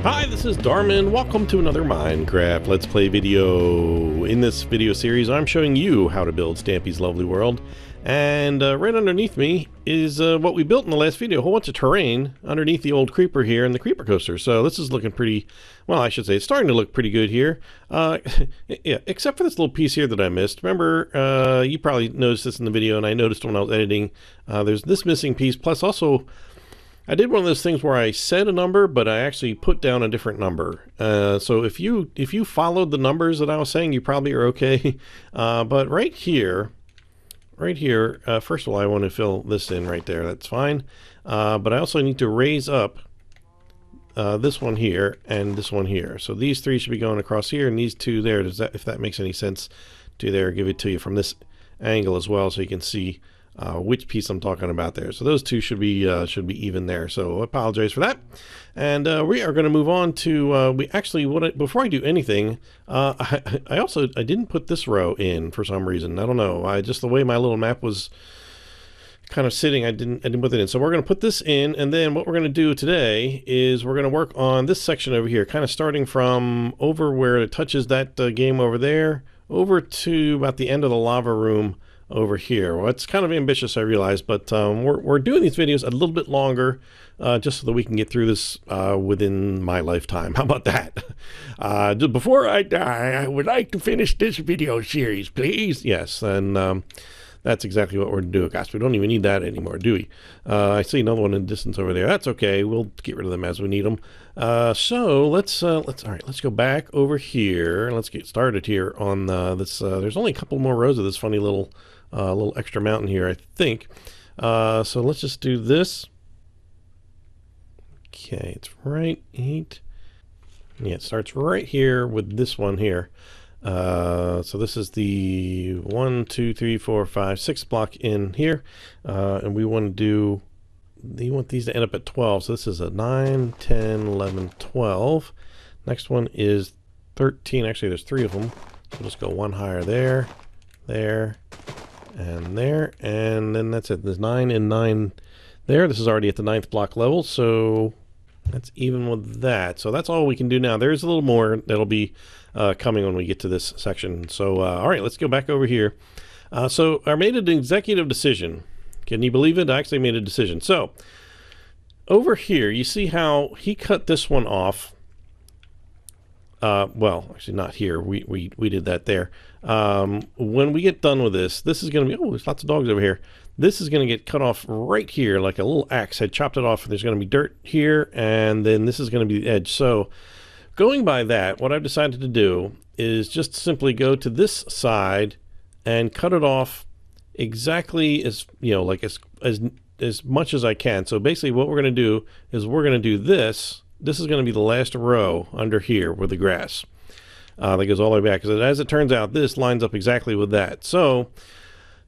Hi, this is Darman. Welcome to another Minecraft Let's Play video. In this video series, I'm showing you how to build Stampy's lovely world. And right underneath me is what we built in the last video, a whole bunch of terrain underneath the old creeper here and the creeper coaster. So this is looking pretty, well, I should say it's starting to look pretty good here. Yeah, except for this little piece here that I missed. Remember, you probably noticed this in the video, and I noticed when I was editing, there's this missing piece, plus also I did one of those things where I said a number, but I actually put down a different number. So if you followed the numbers that I was saying, you probably are okay. But right here, first of all, I want to fill this in right there. That's fine. But I also need to raise up this one here and this one here. So these three should be going across here, and these two there. If that makes any sense to there, give it to you from this angle as well, so you can see which piece I'm talking about there. So those two should be even there. So I apologize for that. And we are going to move on to before I do anything, I didn't put this row in for some reason. I don't know. Just the way my little map was kind of sitting, I didn't put it in. So we're going to put this in, and then what we're going to do today is we're going to work on this section over here, kind of starting from over where it touches that game over there, over to about the end of the lava room over here. Well, it's kind of ambitious, I realize, but we're doing these videos a little bit longer just so that we can get through this within my lifetime. How about that? Just before I die, I would like to finish this video series, please. Yes, and that's exactly what we're doing. Gosh, we don't even need that anymore, do we? I see another one in the distance over there. That's okay. We'll get rid of them as we need them. So let's go back over here. Let's get started here on this. There's only a couple more rows of this funny little extra mountain here, I think. So let's just do this. Okay, it's right 8. Yeah, it starts right here with this one here. So this is the 1, 2, 3, 4, 5, 6 block in here, and we want these to end up at 12. So this is a 9, 10, 11, 12. Next one is 13. Actually, there's 3 of them. So we'll just go one higher there, and there, and then that's it. There's 9 and 9 there. This is already at the 9th block level, so that's even with that. So that's all we can do now. There's a little more that'll be coming when we get to this section. So all right, let's go back over here. So I made an executive decision. Can you believe it? I actually made a decision. So over here, you see how he cut this one off. Well, actually not here. We did that there. When we get done with this is going to be, oh, there's lots of dogs over here. This is going to get cut off right here, like a little axe had chopped it off. There's going to be dirt here, and then this is going to be the edge. So going by that, what I've decided to do is just simply go to this side and cut it off exactly as, like as much as I can. So basically what we're going to do is we're going to do this. This is going to be the last row under here with the grass that goes all the way back. Because as it turns out, this lines up exactly with that. So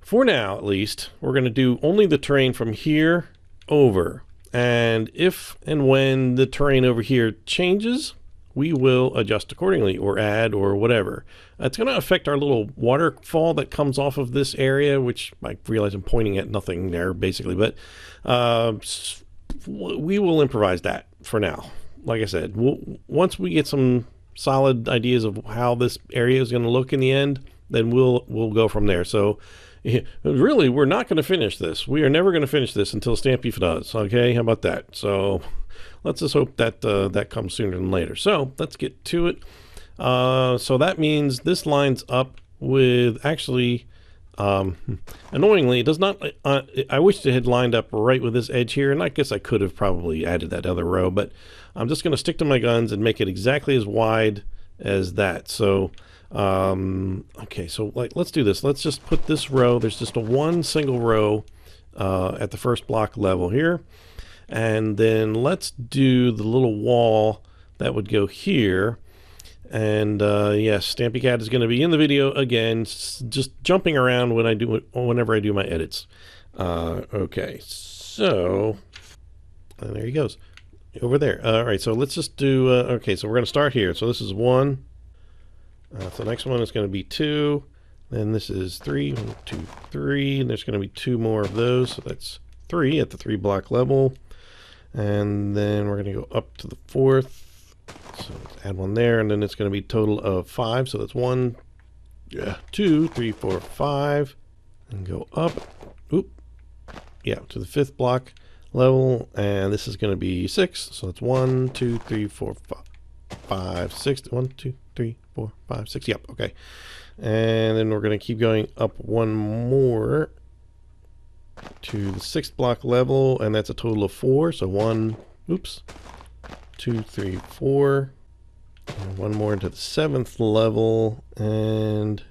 for now, at least, we're going to do only the terrain from here over. And if and when the terrain over here changes, we will adjust accordingly or add or whatever. It's going to affect our little waterfall that comes off of this area, which I realize I'm pointing at nothing there basically, but we will improvise that for now. Like I said, once we get some solid ideas of how this area is going to look in the end, then we'll go from there. So really, we're not going to finish this. We are never going to finish this until Stampy does. Okay, how about that? So let's just hope that that comes sooner than later. So let's get to it. So that means this lines up with, actually, annoyingly, it does not. I wish it had lined up right with this edge here, and I guess I could have probably added that other row, but I'm just going to stick to my guns and make it exactly as wide as that. So okay, so let's do this. Let's just put this row, there's just one single row at the first block level here, and then let's do the little wall that would go here. And yes, Stampy Cat is going to be in the video again, just jumping around whenever I do my edits. Okay, so and there he goes over there. All right, so let's just do okay, so we're going to start here. So this is 1. So the next one is going to be 2. Then this is 3. 1, 2, 3. And there's going to be 2 more of those. So that's 3 at the 3 block level. And then we're going to go up to the 4th So let's add one there, and then it's going to be a total of 5. So that's 1, 2, 3, 4, 5, and go up. Oop. Yeah, to the 5th block level, and this is going to be 6. So it's 1, 2, 3, 4, 5, 6. 1, 2, 3, 4, 5, 6. Yep. Okay. And then we're going to keep going up one more to the 6th block level, and that's a total of 4. So 1, oops, 2, 3, 4, and one more into the 7th level, and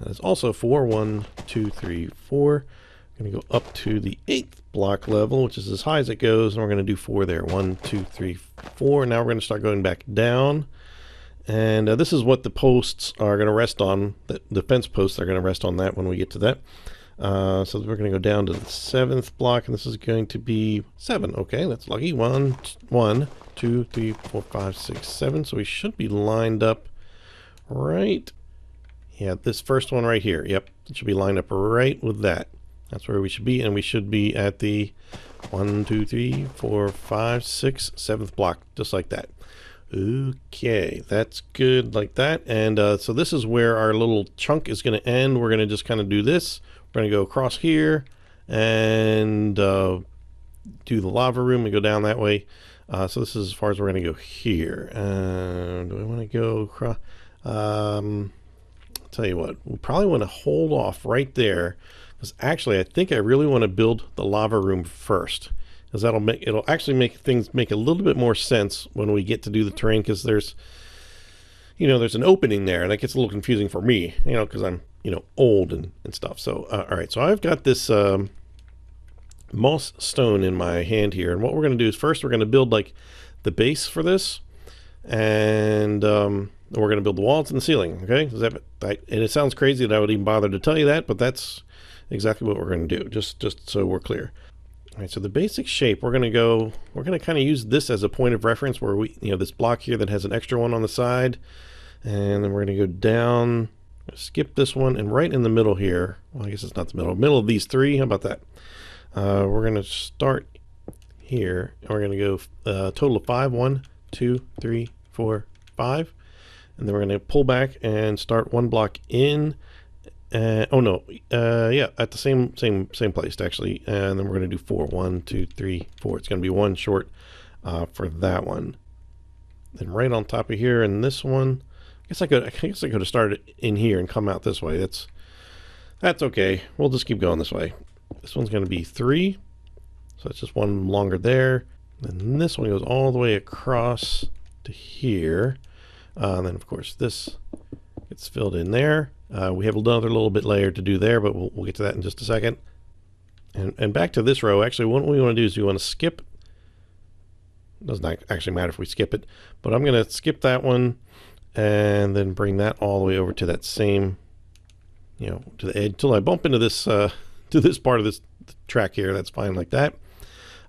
that is also 4. 1, 2, 3, 4. I'm going to go up to the 8th block level, which is as high as it goes, and we're going to do 4 there. 1, 2, 3, 4. Now we're going to start going back down. And this is what the posts are going to rest on. The fence posts are going to rest on that when we get to that. So we're going to go down to the 7th block, and this is going to be 7. Okay, that's lucky. 1, 2, 3, 4, 5, 6, 7. So we should be lined up right. Yeah, this first one right here. Yep, it should be lined up right with that. That's where we should be, and we should be at the 1, 2, 3, 4, 5, 6, 7th block, just like that. Okay, that's good like that. And so this is where our little chunk is going to end. We're going to just kind of do this. We're going to go across here and do the lava room and go down that way. So this is as far as we're going to go here. Do I want to go across? I'll tell you what, we probably want to hold off right there, because actually I think I really want to build the lava room first, because it'll actually make things make a little bit more sense when we get to do the terrain, because there's an opening there, and that gets a little confusing for me, because I'm old and stuff. So all right, so I've got this moss stone in my hand here, and what we're going to do is first we're going to build like the base for this, and we're going to build the walls and the ceiling. Okay, and it sounds crazy that I would even bother to tell you that, but that's exactly what we're going to do, just so we're clear. All right, so the basic shape, we're going to kind of use this as a point of reference, where we, this block here that has an extra one on the side, and then we're going to go down, skip this one, and right in the middle here, well, I guess it's not the middle of these 3, how about that? We're going to start here, and we're going to go total of 5, 1, 2, 3, 4, 5, and then we're going to pull back and start 1 block in. Yeah, at the same place actually, and then we're going to do 4. 1, 2, 3, 4. It's going to be 1 short for that one. Then right on top of here, and this one, I guess I could have started in here and come out this way. That's okay. We'll just keep going this way. This one's going to be 3, so it's just 1 longer there. Then this one goes all the way across to here. And then of course this gets filled in there. We have another little bit layer to do there, but we'll get to that in just a second. And back to this row, actually what we want to do is we want to skip. It doesn't actually matter if we skip it, but I'm going to skip that one and then bring that all the way over to that same, to the edge, until I bump into this, to this part of this track here. That's fine like that.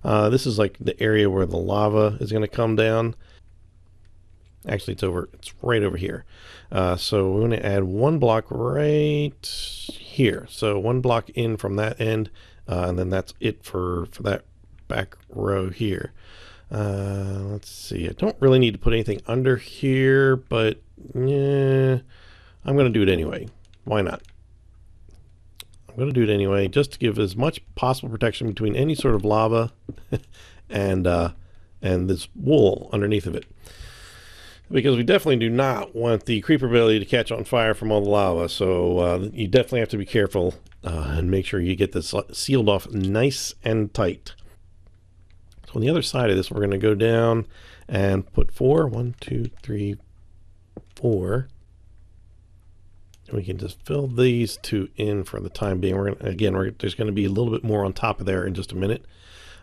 This is like the area where the lava is going to come down. Actually, it's right over here. So we're going to add 1 block right here. So 1 block in from that end, and then that's it for that back row here. Let's see. I don't really need to put anything under here, but yeah, I'm going to do it anyway. Why not? I'm going to do it anyway, just to give as much possible protection between any sort of lava and this wool underneath of it. Because we definitely do not want the creeper belly to catch on fire from all the lava. So you definitely have to be careful and make sure you get this sealed off nice and tight. So on the other side of this, we're going to go down and put 4. 1, 2, 3, 4. And we can just fill these 2 in for the time being. There's going to be a little bit more on top of there in just a minute.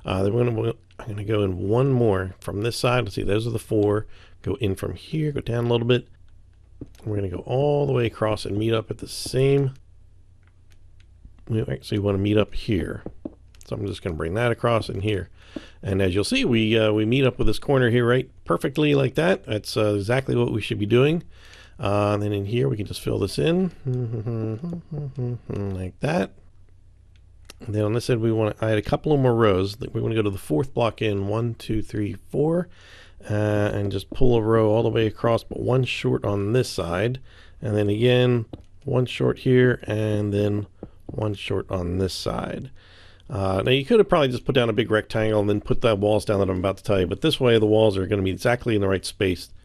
Then I'm going to go in 1 more from this side. Let's see, those are the 4. Go in from here, go down a little bit. We're going to go all the way across and meet up at the same. We actually want to meet up here. So I'm just going to bring that across in here. And as you'll see, we meet up with this corner here right perfectly like that. That's exactly what we should be doing. And then in here, we can just fill this in like that. And then on this side, I had a couple of more rows. We want to go to the 4th block in. 1, 2, 3, 4. and just pull a row all the way across, but one short on this side, and then again one short here, and then one short on this side. Now you could have probably just put down a big rectangle and then put the walls down that I'm about to tell you, but this way the walls are going to be exactly in the right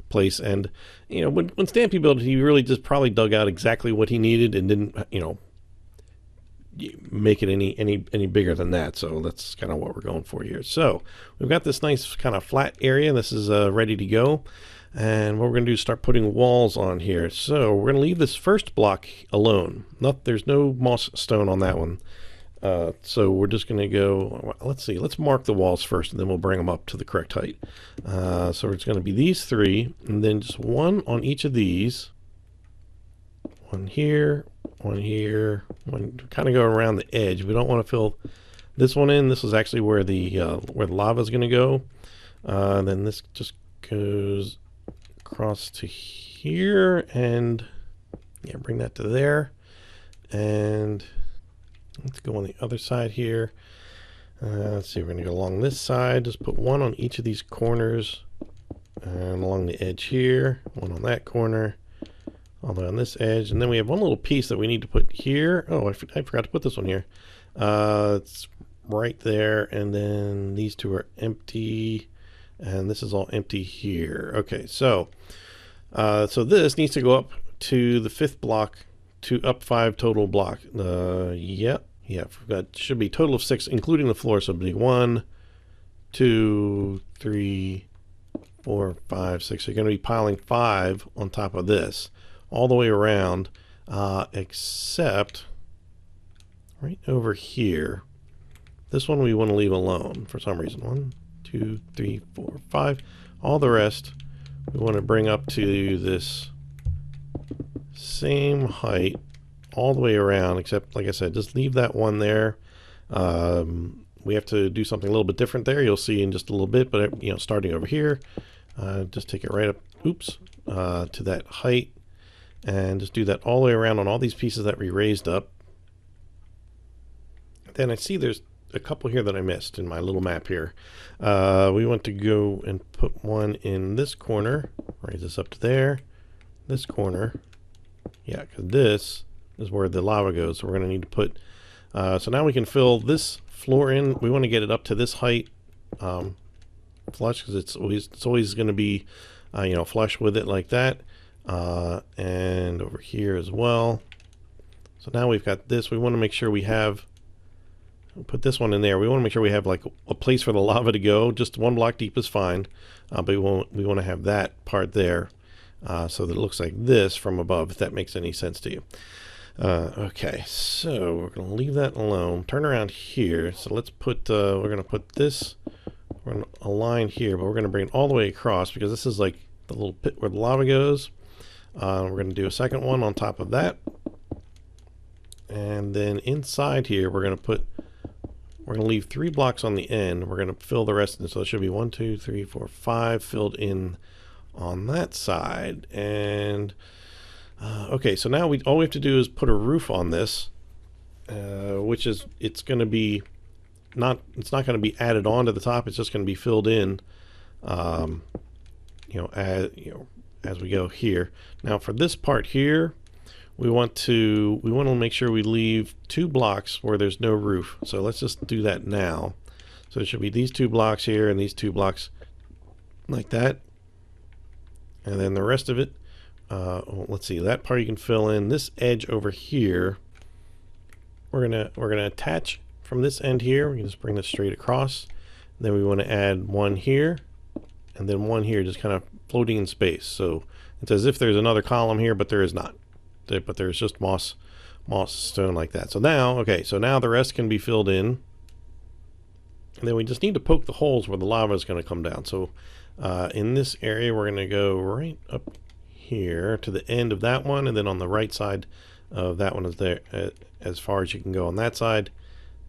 place. And you know, when Stampy built it, he really just probably dug out exactly what he needed and didn't, you know, make it any bigger than that. So that's kind of what we're going for here. So we've got this nice kind of flat area. This is ready to go, and what we're going to do is start putting walls on here. So we're going to leave this first block alone. There's no moss stone on that one. So we're just going to go, let's see, let's mark the walls first, and then we'll bring them up to the correct height. So it's going to be these three, and then just one on each of these. One here, one here, one, kind of go around the edge. We don't want to fill this one in. This is actually where the lava is going to go. Then this just goes across to here, and yeah, bring that to there. And let's go on the other side here. Let's see, we're going to go along this side. Just put one on each of these corners, and along the edge here, one on that corner, all the way on this edge. And then we have one little piece that we need to put here. Oh, I forgot to put this one here. It's right there, and then these two are empty, and this is all empty here. Okay, so so this needs to go up to the fifth block, to up 5 total block. Yeah, that should be total of 6, including the floor. So it'll be 1, 2, 3, 4, 5, 6. So you're going to be piling 5 on top of this all the way around, except right over here. This one we want to leave alone for some reason. 1, 2, 3, 4, 5. All the rest we want to bring up to this same height all the way around, except, like I said, just leave that one there. We have to do something a little bit different there. You'll see in just a little bit, but you know, starting over here, just take it right up, to that height, and just do that all the way around on all these pieces that we raised up. Then I see there's a couple here that I missed in my little map here. We want to go and put one in this corner, raise this up to there, this corner. Yeah, because this is where the lava goes. So we're going to need to put, so now we can fill this floor in. We want to get it up to this height, flush, because it's always going to be, you know, flush with it like that. And over here as well. So now we've got this. We want to make sure we have, put this one in there. We want to make sure we have like a place for the lava to go. Just 1 block deep is fine, but we want to have that part there, so that it looks like this from above, if that makes any sense to you. Okay, so we're going to leave that alone. Turn around here. So let's put, we're going to put this, we're going to align here, but we're going to bring it all the way across, because this is like the little pit where the lava goes. We're going to do a second one on top of that. And then inside here, we're going to leave 3 blocks on the end. We're going to fill the rest in. So it should be 1, 2, 3, 4, 5 filled in on that side. And okay, so now all we have to do is put a roof on this, which is, it's going to be it's not going to be added on to the top. It's just going to be filled in, as we go here. Now for this part here, we want to make sure we leave 2 blocks where there's no roof. So let's just do that now. So it should be these 2 blocks here and these 2 blocks like that. And then the rest of it, let's see, that part you can fill in. This edge over here, we're gonna attach from this end here. We can just bring this straight across. Then we want to add 1 here, and then 1 here, just kind of floating in space. So it's as if there's another column here, but there is not. But there's just moss stone like that. So now, okay, so now the rest can be filled in. And then we just need to poke the holes where the lava is going to come down. So in this area, we're going to go right up here to the end of that one, and then on the right side of that one is there, as far as you can go on that side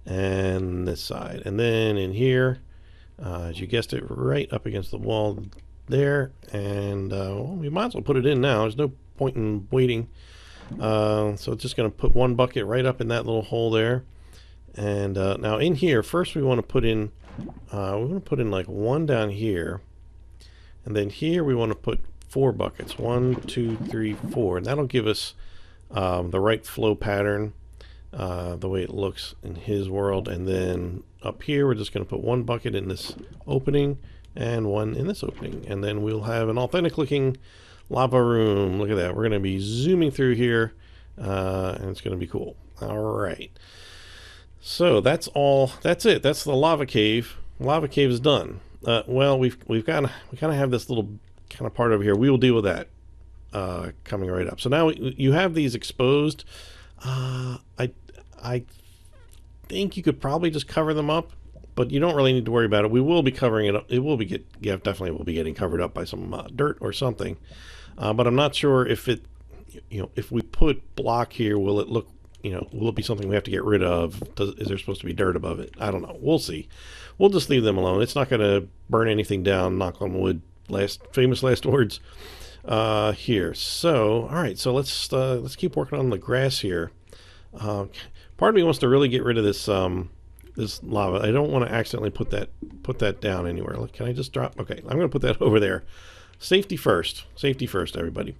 and this side. And then in here, as you guessed it, right up against the wall there. And well, we might as well put it in now. There's no point in waiting. So it's just going to put 1 bucket right up in that little hole there. And now in here, first we want to put in like 1 down here, And then here we want to put 4 buckets. 1, 2, 3, 4. And that'll give us the right flow pattern, the way it looks in his world. And then up here, we're just going to put 1 bucket in this opening and 1 in this opening. And then we'll have an authentic looking lava room. Look at that. We're going to be zooming through here, and it's going to be cool. All right. So that's all. That's it. That's the lava cave. Lava cave is done. Well, we kind of have this little kind of part over here. We will deal with that coming right up. So now you have these exposed. I think you could probably just cover them up, but you don't really need to worry about it. We will be covering it up. It will be definitely will be getting covered up by some dirt or something. But I'm not sure if it, if we put block here, will it look, will it be something we have to get rid of? Is there supposed to be dirt above it? I don't know. We'll see. We'll just leave them alone. It's not going to burn anything down. Knock on wood. Famous last words here. So, all right. So let's keep working on the grass here. Part of me wants to really get rid of this this lava. I don't want to accidentally put that down anywhere. Can I just drop? Okay, I'm going to put that over there. Safety first. Safety first, everybody.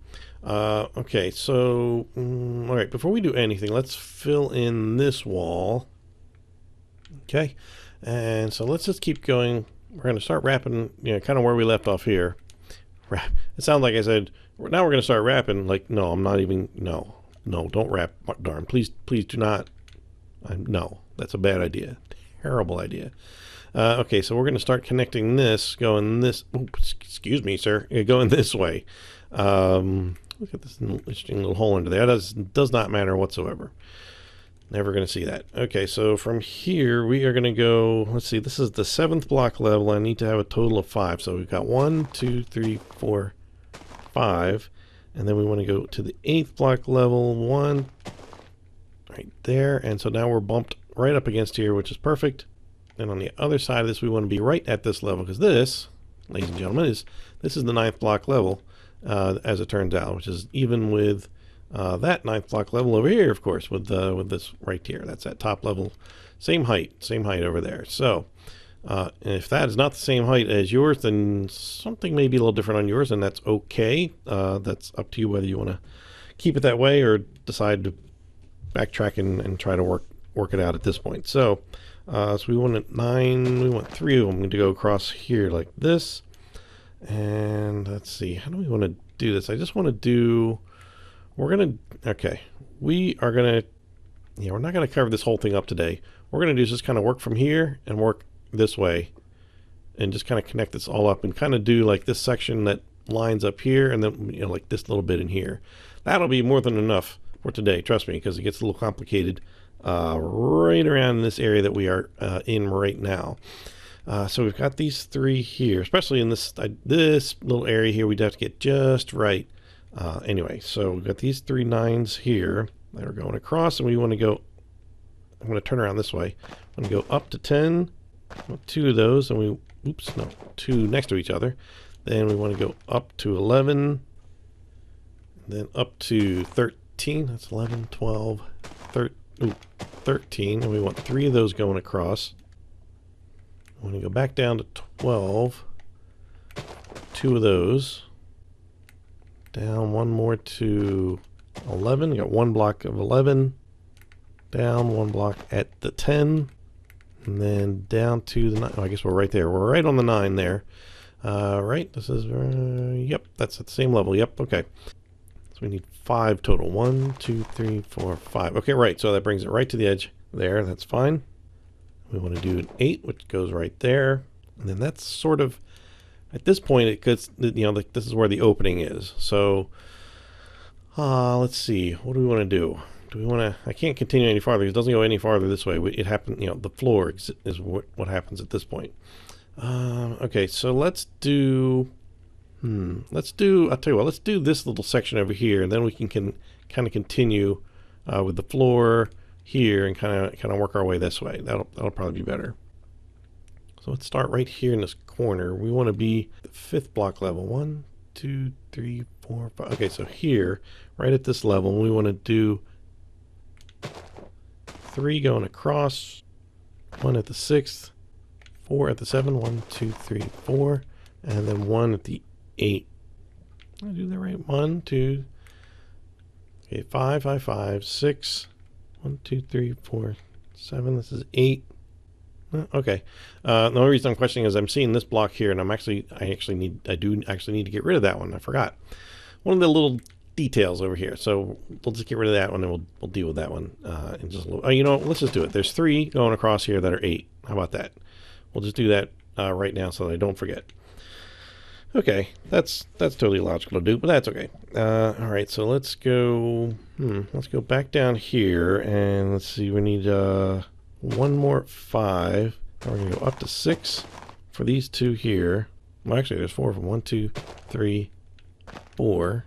Okay, so all right. Before we do anything, let's fill in this wall. Okay, and so let's just keep going. We're going to start wrapping, kind of where we left off here. Wrap. It sounds like I said, now we're going to start wrapping. Like, no, I'm not even, no, don't wrap. Darn, please do not. No, that's a bad idea. Terrible idea. Okay, so we're going to start connecting this, going this, oops, excuse me, sir, going this way. Look at this interesting little hole under there. That does not matter whatsoever. Never going to see that. Okay, so from here we are going to go, let's see, this is the 7th block level. I need to have a total of 5. So we've got 1, 2, 3, 4, 5. And then we want to go to the 8th block level, 1 right there. And so now we're bumped right up against here, which is perfect. And on the other side of this, we want to be right at this level, because this, ladies and gentlemen, this is the 9th block level, as it turns out, which is even with that 9th block level over here, of course, with this right here. That's that top level, same height over there. So if that is not the same height as yours, then something may be a little different on yours, and that's okay. That's up to you whether you want to keep it that way or decide to backtrack and try to work it out at this point. So so we want 9, we want 3 of them to go across here like this. And let's see, how do we want to do this? I just want to do, we're not going to cover this whole thing up today. What we're going to do is just kind of work from here and work this way and just kind of connect this all up and kind of do like this section that lines up here and then, like this little bit in here. That'll be more than enough for today, trust me, because it gets a little complicated right around this area that we are in right now. So we've got these 3 here, especially in this little area here. We'd have to get just right. Anyway, so we've got these 3 9s here that are going across, and we want to go, I'm going to turn around this way. I'm going to go up to 10, 2 of those, and 2 next to each other. Then we want to go up to 11, then up to 13. That's 11, 12, 13, and we want 3 of those going across. We want to go back down to 12, 2 of those. Down 1 more to 11. We got 1 block of 11. Down 1 block at the 10. And then down to the 9. Oh, I guess we're right there. We're right on the 9 there. Right? This is, yep, that's at the same level. Yep, okay. So we need 5 total. 1, 2, 3, 4, 5. Okay, right. So that brings it right to the edge there. That's fine. We want to do an 8, which goes right there. And then that's sort of, at this point, it gets, this is where the opening is. So, let's see. What do we want to do? Do we want to, I can't continue any farther. It doesn't go any farther this way. It happened, the floor is what happens at this point. Okay, so let's do, I'll tell you what, let's do this little section over here, and then we can kind of continue with the floor here and kind of work our way this way. That'll probably be better. So let's start right here in this corner. We want to be the 5th block level. 1, 2, 3, 4, 5. Okay, so here, right at this level, we want to do 3 going across, 1 at the 6th, 4 at the 7, 1, 2, 3, 4, and then 1 at the 8. Did I do that right? 1, 2. Okay, 5, 5, 5, 6. 1, 2, 3, 4, 7. This is 8. Okay. The only reason I'm questioning is I'm seeing this block here, and I do actually need to get rid of that one. I forgot one of the little details over here. So we'll just get rid of that one, and we'll deal with that one in just a little. You know, let's just do it. There's 3 going across here that are 8. How about that? We'll just do that right now so that I don't forget. Okay, that's totally logical to do, but that's okay. All right, so let's go. Let's go back down here, and let's see. We need one more 5. And we're gonna go up to 6 for these 2 here. Well, actually, there's 4 from 1, 2, 3, 4,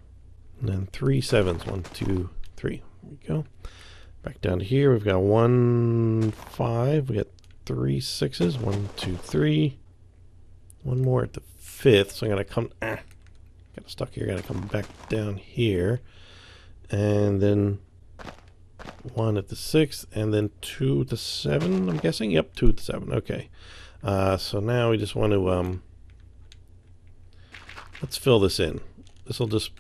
and then 3 7s. 1, 2, 3. There we go. Back down to here, we've got 1 5. We got 3 6s. 1, 2, 3. One more at the 5th, so I gotta come. Got stuck here. Gotta come back down here, and then 1 at the 6th, and then 2 at the 7. I'm guessing. Yep, 2 at the 7. Okay. So now we just want to let's fill this in. This will just.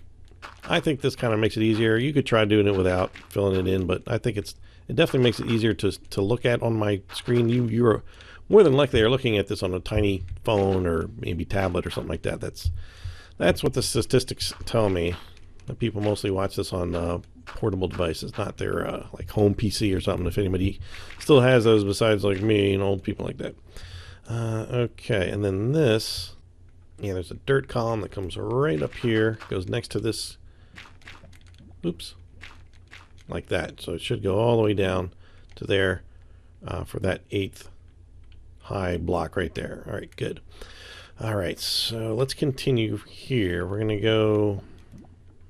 I think this kind of makes it easier. You could try doing it without filling it in, but I think it definitely makes it easier to look at on my screen. You're more than likely are looking at this on a tiny phone or maybe tablet or something like that. That's what the statistics tell me. That people mostly watch this on portable devices, not their like home PC or something. If anybody still has those besides like me and old people like that. Okay, and then this, yeah, there's a dirt column that comes right up here, goes next to this. Oops, like that. So it should go all the way down to there for that 8th high block right there. All right, good. All right, so let's continue here. We're gonna go.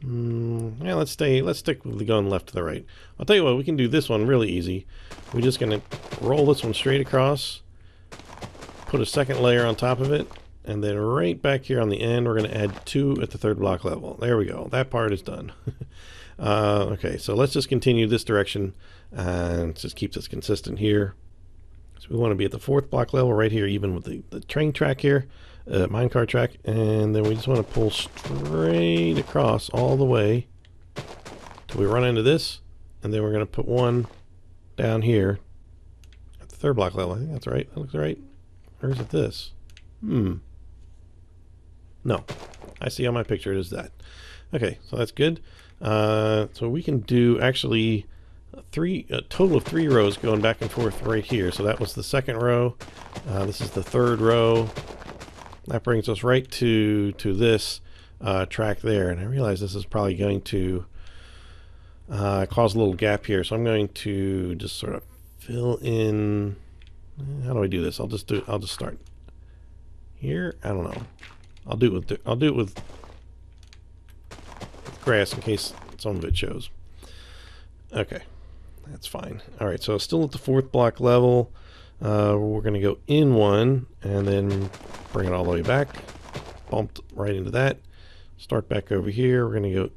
Yeah, let's stick with the going left to the right. I'll tell you what, we can do this one really easy. We're just gonna roll this one straight across, put a second layer on top of it, and then right back here on the end, we're gonna add 2 at the 3rd block level. There we go. That part is done. Okay, so let's just continue this direction and just keep this consistent here. So we want to be at the 4th block level right here, even with the train track here, minecart track, and then we just want to pull straight across all the way till we run into this, and then we're going to put one down here at the 3rd block level. I think that's right. That looks right. Or is it this? No. I see on my picture it is that. Okay, so that's good. So we can do actually a total of 3 rows going back and forth right here. So that was the 2nd row. This is the 3rd row. That brings us right to this track there. And I realize this is probably going to cause a little gap here. So I'm going to just sort of fill in. How do I do this? I'll just start here. I don't know. I'll do it with grass in case some of it shows. Okay. That's fine. All right, so still at the 4th block level. We're going to go in 1 and then bring it all the way back. Bumped right into that. Start back over here. We're going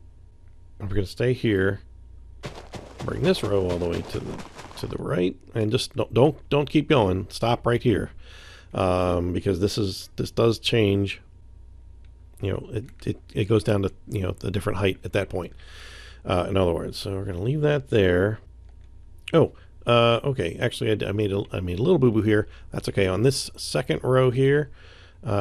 to stay here. Bring this row all the way to the right, and just don't keep going. Stop right here, because this does change. You know, it goes down to the different height at that point. In other words, so we're going to leave that there. Oh, okay. Actually, I made a little boo-boo here. That's okay. On this 2nd row here,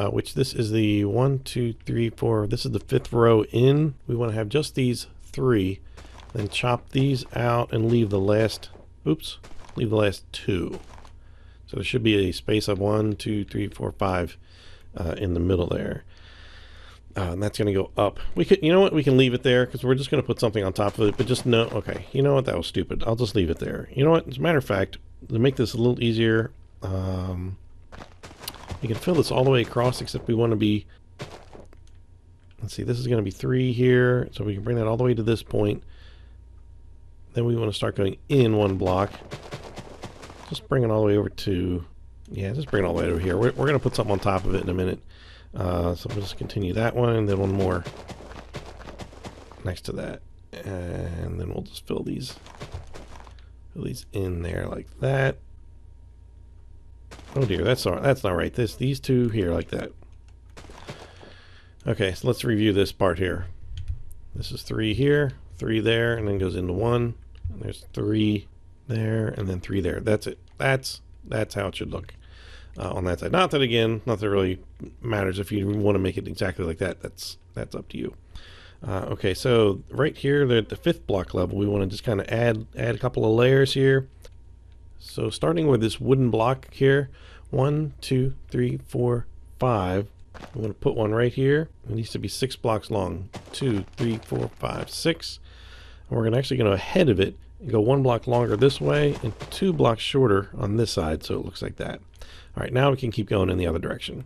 which this is the 1, 2, 3, 4. This is the 5th row in. We want to have just these 3. Then chop these out and leave the last. Oops, leave the last 2. So there should be a space of 1, 2, 3, 4, 5 in the middle there. And that's going to go up. We could, you know what? We can leave it there because we're just going to put something on top of it. But just no. Okay. You know what? That was stupid. I'll just leave it there. You know what? As a matter of fact, to make this a little easier, we can fill this all the way across. Except we want to be. Let's see. This is going to be 3 here, so we can bring that all the way to this point. Then we want to start going in 1 block. Just bring it all the way over to. Yeah, just bring it all the way over here. We're going to put something on top of it in a minute. So we'll just continue that one, and then one more next to that, and then we'll just fill these in there like that. Oh dear, that's not right. These 2 here like that. Okay, so let's review this part here. This is 3 here, 3 there, and then goes into 1. And there's 3 there, and then 3 there. That's it. That's how it should look on that side. Not that, again, not that it really matters if you want to make it exactly like that. That's up to you. Okay, so right here, the 5th block level, we want to just kind of add a couple of layers here. So starting with this wooden block here, 1, 2, 3, 4, 5. I'm going to put one right here. It needs to be 6 blocks long. 2, 3, 4, 5, 6. And we're actually going to ahead of it and go 1 block longer this way and 2 blocks shorter on this side, so it looks like that. All right, now we can keep going in the other direction.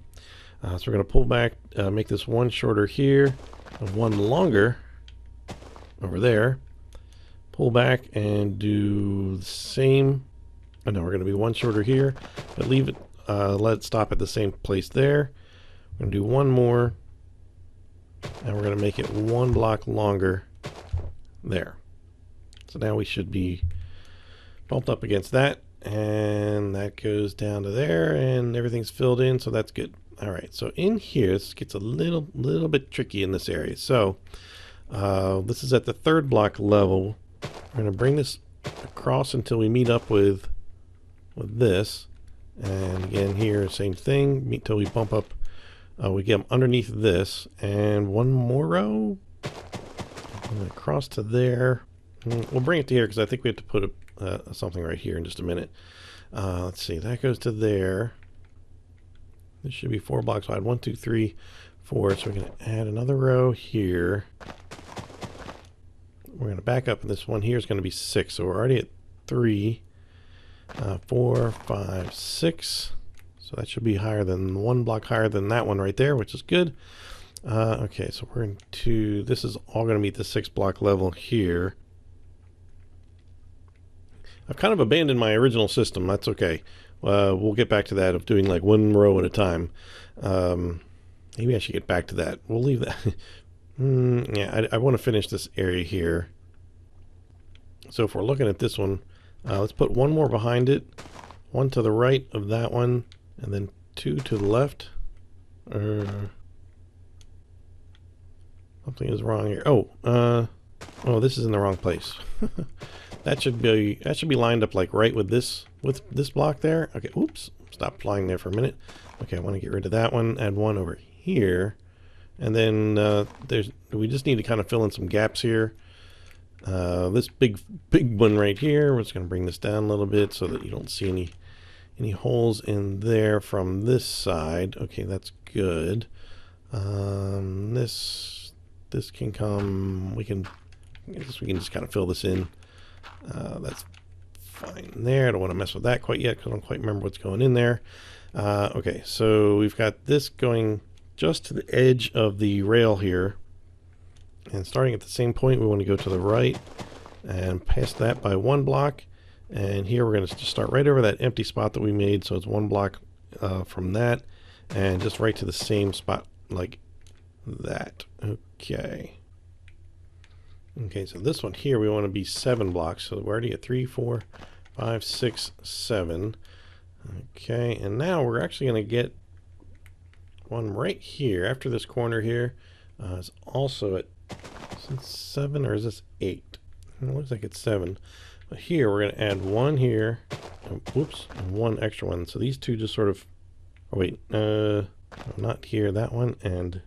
So we're going to pull back, make this 1 shorter here and 1 longer over there. Pull back and do the same. Oh, no, we're going to be 1 shorter here, but leave it. Let it stop at the same place there. We're going to do 1 more, and we're going to make it 1 block longer there. So now we should be bumped up against that, and that goes down to there, and everything's filled in, so that's good. All right, so in here, this gets a little bit tricky in this area. So this is at the 3rd block level. We're going to bring this across until we meet up with this, and again here, same thing, until we bump up. We get them underneath this, and 1 more row. I'm going to cross to there. We'll bring it to here because I think we have to put something right here in just a minute. Let's see, that goes to there. This should be 4 blocks wide. 1, 2, 3, 4. So we're going to add another row here. We're going to back up, and this one here is going to be 6. So we're already at 3, 4, 5, 6. So that should be higher than 1 block higher than that one right there, which is good. Okay, so we're into, this is all going to meet the 6 block level here. I've kind of abandoned my original system. That's okay. We'll get back to that of doing like 1 row at a time. Maybe I should get back to that. We'll leave that. Yeah, I want to finish this area here. So if we're looking at this one, let's put 1 more behind it, 1 to the right of that one, and then 2 to the left. Something is wrong here. Oh, this is in the wrong place. That should be lined up like right with this block there. Okay, oops, stop flying there for a minute. Okay, I want to get rid of that one, add 1 over here, and then we just need to kind of fill in some gaps here. This big one right here, we're just going to bring this down a little bit so that you don't see any holes in there from this side. Okay, that's good. This can come. We can just kind of fill this in. That's fine there. I don't want to mess with that quite yet because I don't quite remember what's going in there. Okay, so we've got this going just to the edge of the rail here, and starting at the same point, we want to go to the right and pass that by 1 block. And here we're going to just start right over that empty spot that we made, so it's 1 block from that, and just right to the same spot like that. Okay. Okay, so this one here we want to be 7 blocks, so we're already at 3, 4, 5, 6, 7. Okay, and now we're actually going to get one right here after this corner here. It's also at, is it 7 or is this 8? It looks like it's 7. But here we're going to add 1 here, whoops, and 1 extra one. So these 2 just sort of, oh wait, not here, that one, and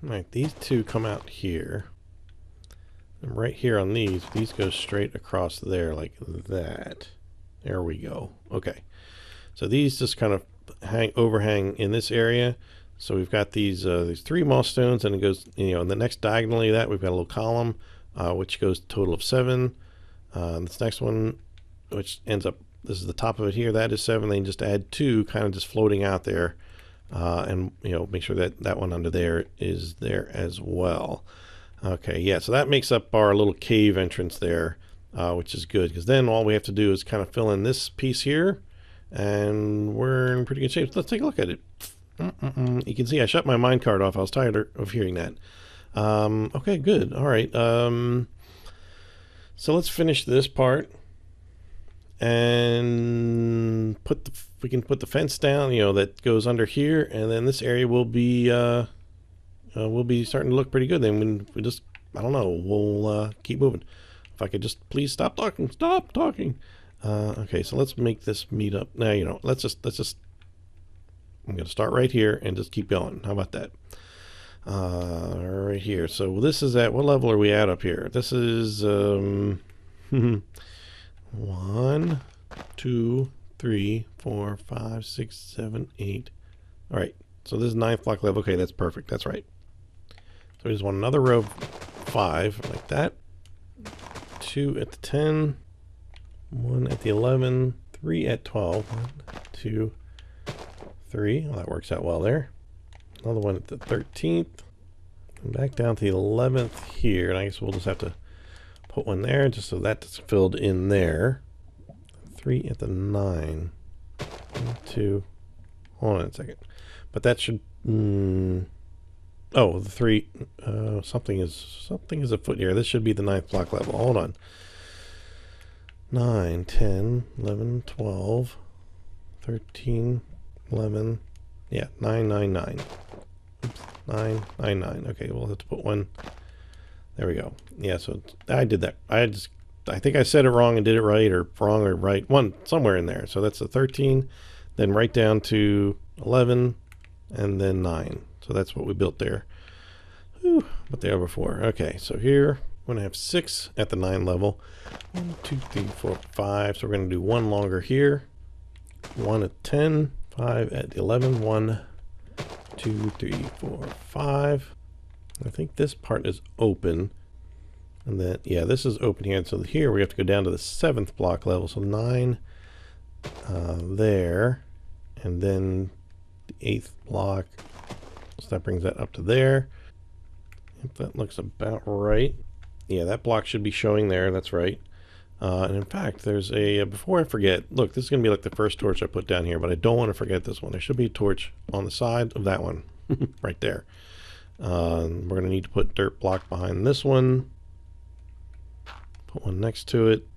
right, these 2 come out here. And right here on these go straight across there like that. There we go. Okay, so these just kind of overhang in this area. So we've got these 3 milestones, and it goes, in the next diagonally of that we've got a little column, which goes a total of 7. This next one, which ends up, this is the top of it here, that is 7. Then just add 2 kind of just floating out there, and make sure that that one under there is there as well. Okay, yeah, so that makes up our little cave entrance there, which is good, because then all we have to do is kind of fill in this piece here, and we're in pretty good shape. So let's take a look at it. You can see I shut my minecart off. I was tired of hearing that. Okay, good. All right. So let's finish this part, and we can put the fence down, that goes under here, and then this area will be we'll be starting to look pretty good. Then we just, I don't know, we'll keep moving. If I could just please stop talking. Stop talking. Okay, so let's make this meet up. Now, you know, let's just, I'm going to start right here and just keep going. How about that? Right here. So this is at, what level are we at up here? This is 1, 2, 3, 4, 5, 6, 7, 8. All right. So this is 9th block level. Okay, that's perfect. That's right. So we just want another row of 5 like that. 2 at the 10. 1 at the 11. 3 at 12. 1, 2, 3. Well, that works out well there. Another one at the 13th. And back down to the 11th here. And I guess we'll just have to put one there just so that's filled in there. 3 at the 9. 1, 2. Hold on a second. But that should... oh, the 3... something is afoot here. This should be the 9th block level. Hold on. 9, 10, 11, 12, 13, 11... Yeah, 9, 9, 9. Oops, 9, 9, 9. Okay, we'll have to put one. There we go. Yeah, so I did that. I think I said it wrong and did it right, or wrong or right. One, somewhere in there. So that's the 13, then right down to 11, and then 9. So that's what we built there. Whew, but they are before. Okay, so here we're going to have 6 at the 9 level. 1, 2, 3, 4, 5. So we're going to do one longer here. 1 at 10. 5 at the 11. 1, 2, 3, 4, 5. I think this part is open. And then, yeah, this is open here. And so here we have to go down to the 7th block level. So 9 there. And then the 8th block. So that brings that up to there. If that looks about right. Yeah, that block should be showing there. That's right. And in fact, there's a, before I forget, look, this is going to be like the first torch I put down here, but I don't want to forget this one. There should be a torch on the side of that one, right there. We're going to need to put dirt block behind this one. Put one next to it.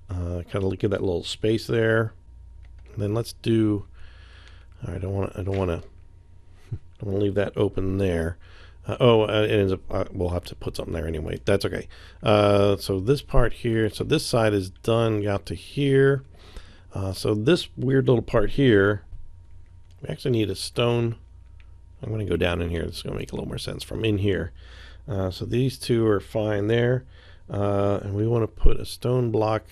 Kind of give that little space there. And then let's do, I don't want to leave that open there. It ends up, we'll have to put something there anyway. That's okay. So this part here, so this side is done, got to here. So this weird little part here, we actually need a stone. I'm going to go down in here. This is going to make a little more sense from in here. So these two are fine there. And we want to put a stone block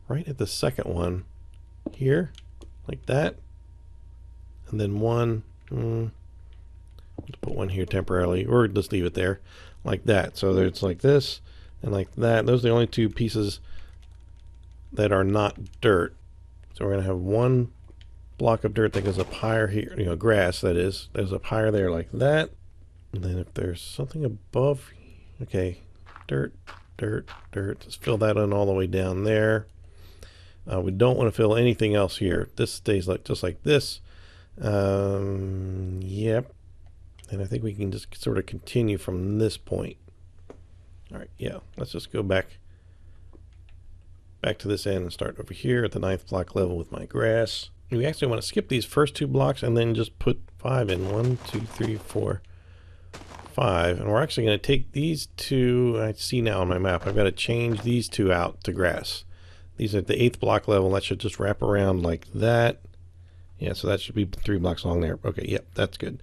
right at the second one here, like that. And then one... put one here temporarily, or just leave it there like that. So it's like this and like that. Those are the only two pieces that are not dirt. So we're going to have one block of dirt that goes up higher here, you know, grass that is, that goes up higher there like that. And then if there's something above, okay, dirt, dirt, dirt, just fill that in all the way down there. We don't want to fill anything else here. This stays like just like this. Yep. And I think we can just sort of continue from this point. All right, yeah, let's just go back to this end and start over here at the 9th block level with my grass. We actually want to skip these first 2 blocks and then just put 5 in. 1, 2, 3, 4, 5. And we're actually going to take these 2, I see now on my map, I've got to change these 2 out to grass. These are at the 8th block level. That should just wrap around like that. Yeah, so that should be 3 blocks long there. Okay, yep, that's good.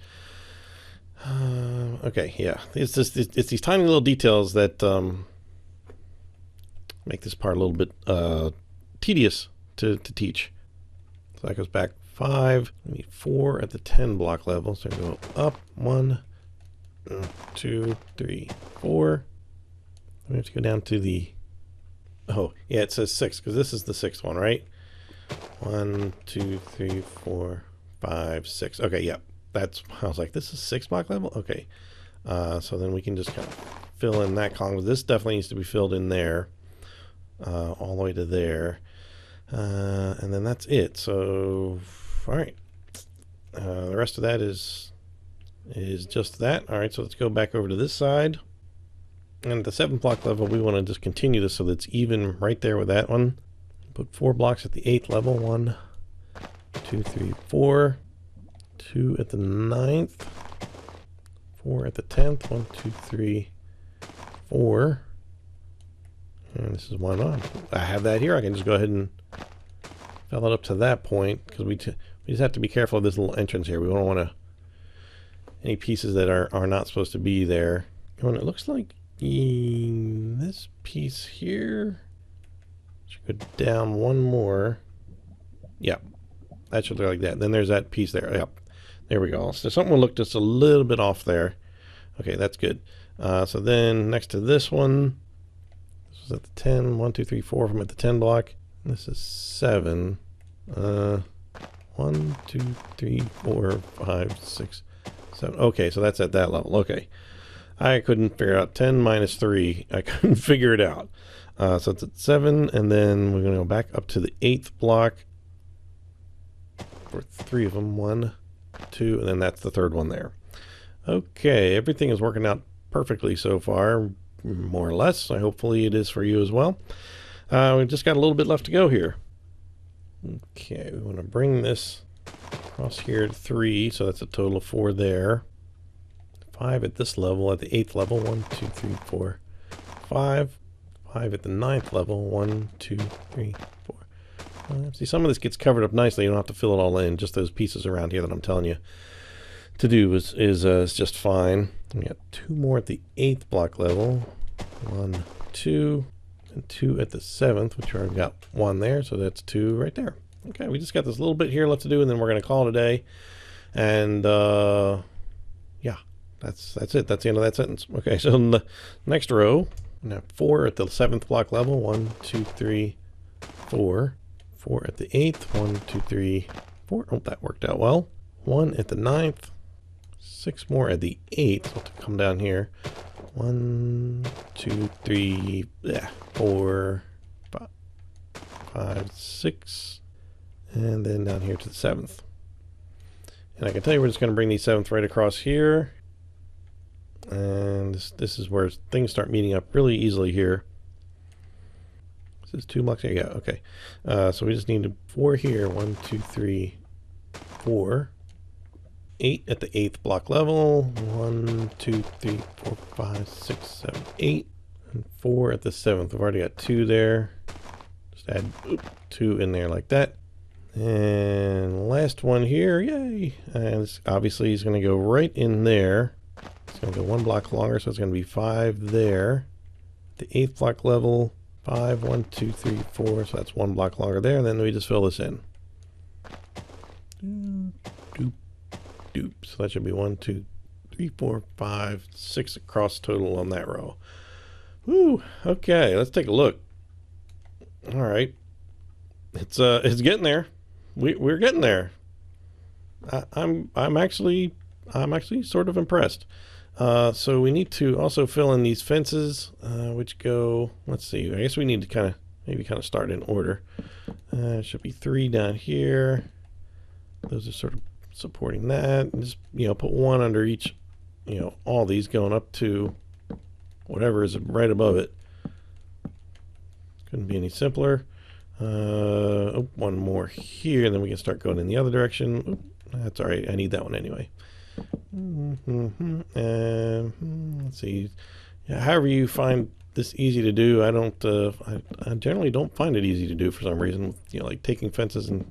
Okay, yeah, it's these tiny little details that make this part a little bit tedious to teach. So that goes back 5. We need 4 at the 10 block level. So go up 1, 2, 3, 4. We have to go down to the, oh yeah, it says 6 because this is the 6th one, right? 1, 2, 3, 4, 5, 6. Okay, yep. That's, I was like, this is 6 block level? Okay. So then we can just kind of fill in that column. This definitely needs to be filled in there. All the way to there. And then that's it. So, all right. The rest of that is just that. All right, so let's go back over to this side. And at the 7th block level, we want to just continue this so that it's even right there with that one. Put 4 blocks at the 8th level. 1, 2, 3, 4. 2 at the 9th, 4 at the 10th. 1, 2, 3, 4. And this is 1 on. I have that here. I can just go ahead and fill it up to that point, because we just have to be careful of this little entrance here. We don't want any pieces that are not supposed to be there. And it looks like this piece here should go down one more. Yep, that should look like that. Then there's that piece there. Yep, there we go. So something will look just a little bit off there. Okay, that's good. So then next to this one, this is at the 10. 1, 2, 3, 4 from at the 10 block. This is 7. 1, 2, 3, 4, 5, 6, 7. Okay, so that's at that level. Okay. I couldn't figure out 10 minus 3. I couldn't figure it out. So it's at 7, and then we're going to go back up to the 8th block for 3 of them. 1, 2, and then that's the 3rd one there. Okay, everything is working out perfectly so far, more or less. Hopefully it is for you as well. We've just got a little bit left to go here. Okay, we want to bring this across here to 3, so that's a total of 4 there. 5 at this level, at the 8th level. 1, 2, 3, 4, 5. 5 at the 9th level. 1, 2, 3, 4, 5. See, some of this gets covered up nicely. You don't have to fill it all in. Just those pieces around here that I'm telling you to do is just fine. We got 2 more at the 8th block level. 1, 2, and 2 at the 7th, which we already got 1 there. So that's 2 right there. Okay, we just got this little bit here left to do, and then we're going to call it a day. And yeah. That's it. That's the end of that sentence. Okay, so in the next row, we have 4 at the 7th block level. 1, 2, 3, 4. 4 at the 8th. 1, 2, 3, 4. Oh, that worked out well. 1 at the 9th. 6 more at the 8th. So to come down here. 1, 2, 3, 4, 5, 6. And then down here to the 7th. And I can tell you we're just going to bring these 7th right across here. And this is where things start meeting up really easily here. This is 2 blocks. There you go. Okay. So we just need 4 here. 1, 2, 3, 4. 8 at the 8th block level. 1, 2, 3, 4, 5, 6, 7, 8. And 4 at the 7th. We've already got 2 there. Just add 2 in there like that. And last one here. Yay. And this obviously is going to go right in there. It's going to go 1 block longer, so it's going to be 5 there. The 8th block level, 5, 1, 2, 3, 4, so that's 1 block longer there, and then we just fill this in. Doop, doop. So that should be 1, 2, 3, 4, 5, 6 across total on that row. Woo, okay, let's take a look. All right. It's getting there. We're getting there. I'm actually sort of impressed. So we need to also fill in these fences, which go, let's see, I guess we need to maybe start in order. It should be 3 down here. Those are sort of supporting that. And just, put 1 under each, all these going up to whatever is right above it. Couldn't be any simpler. 1 more here, and then we can start going in the other direction. Oop, that's all right. I need that one anyway. Let's see. However you find this easy to do, I generally don't find it easy to do for some reason. Like taking fences and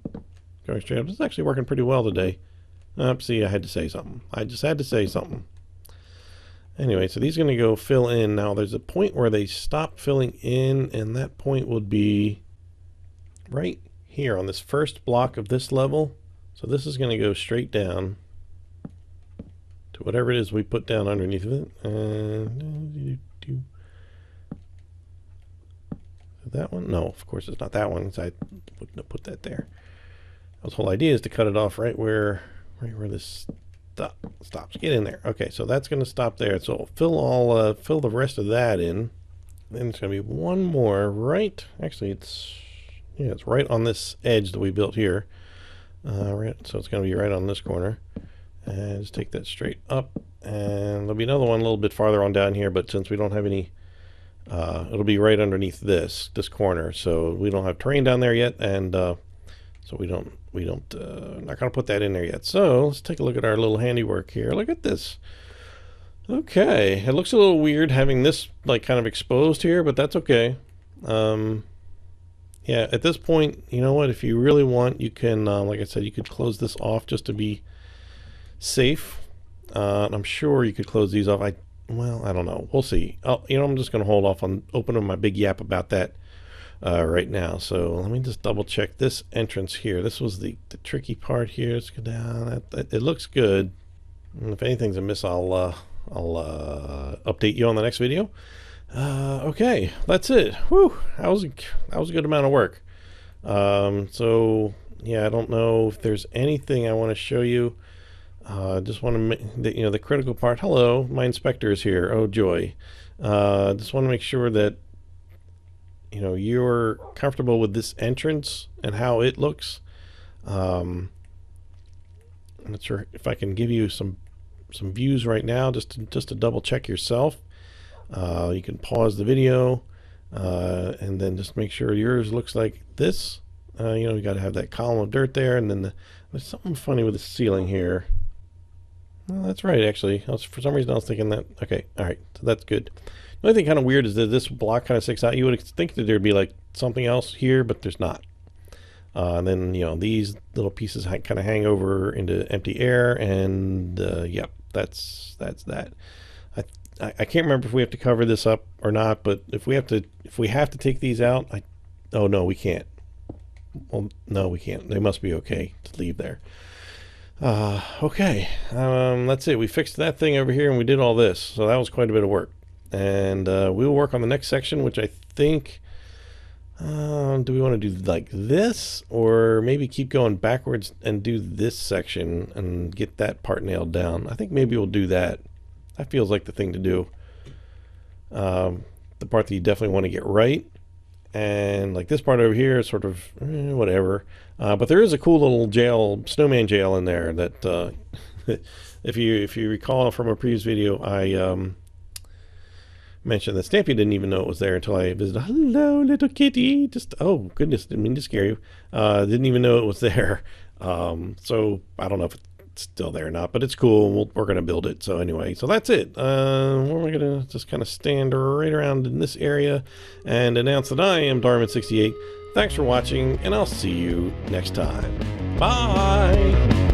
going straight up. It's actually working pretty well today. See, I had to say something. I just had to say something. Anyway, so these are going to go fill in. Now there's a point where they stop filling in, and that point would be right here on this first block of this level. So this is going to go straight down to whatever it is we put down underneath of it. And that one? No, of course it's not that one. I wouldn't have put that there. The whole idea is to cut it off right where this stops. Get in there. Okay, so that's going to stop there. So fill the rest of that in. Then it's going to be 1 more right. Actually, it's right on this edge that we built here. Right, so it's going to be right on this corner. And just take that straight up, and there'll be another one a little bit farther on down here, but since we don't have any, it'll be right underneath this corner, so we don't have terrain down there yet, and so we don't not gonna put that in there yet. So let's take a look at our little handiwork here. Look at this. Okay, it looks a little weird having this like kind of exposed here, but that's okay. Yeah, at this point, you know what? If you really want, you can, like I said, you could close this off just to be safe. I'm sure you could close these off. Well, I don't know. We'll see. I'm just going to hold off on opening my big yap about that right now. So let me just double check this entrance here. This was the tricky part here. Let's go down. It looks good. And if anything's amiss, I'll update you on the next video. Okay, that's it. Whew, that was a good amount of work. So yeah, I don't know if there's anything I want to show you. Just want to make the critical part. Hello, my inspector is here. Oh joy. Just want to make sure that you're comfortable with this entrance and how it looks. I'm not sure if I can give you some views right now, just to double check yourself. You can pause the video and then just make sure yours looks like this. You got to have that column of dirt there, and then there's something funny with the ceiling here. Well, that's right, actually. For some reason I was thinking that. Okay, all right, so that's good. The only thing kind of weird is that this block kind of sticks out. You would think that there'd be like something else here, but there's not. And then these little pieces kind of hang over into empty air, and yep, that's that. I can't remember if we have to cover this up or not, but if we have to take these out, oh no, we can't. Well, no, we can't. They must be okay to leave there. Okay, that's it. We fixed that thing over here, and we did all this, so that was quite a bit of work. And we will work on the next section, which I think. Do we want to do like this, or maybe keep going backwards and do this section and get that part nailed down? I think maybe we'll do that. That feels like the thing to do. The part that you definitely want to get right, and like this part over here is sort of whatever. But there is a cool little snowman jail in there that if you recall from a previous video, I mentioned that Stampy didn't even know it was there until I visited. Hello, little kitty. Just, oh goodness, didn't mean to scare you. Didn't even know it was there. So I don't know if it's still there or not, but it's cool. We're going to build it. So anyway, so that's it. We're going to just kind of stand right around in this area and announce that I am Darman68. Thanks for watching, and I'll see you next time. Bye.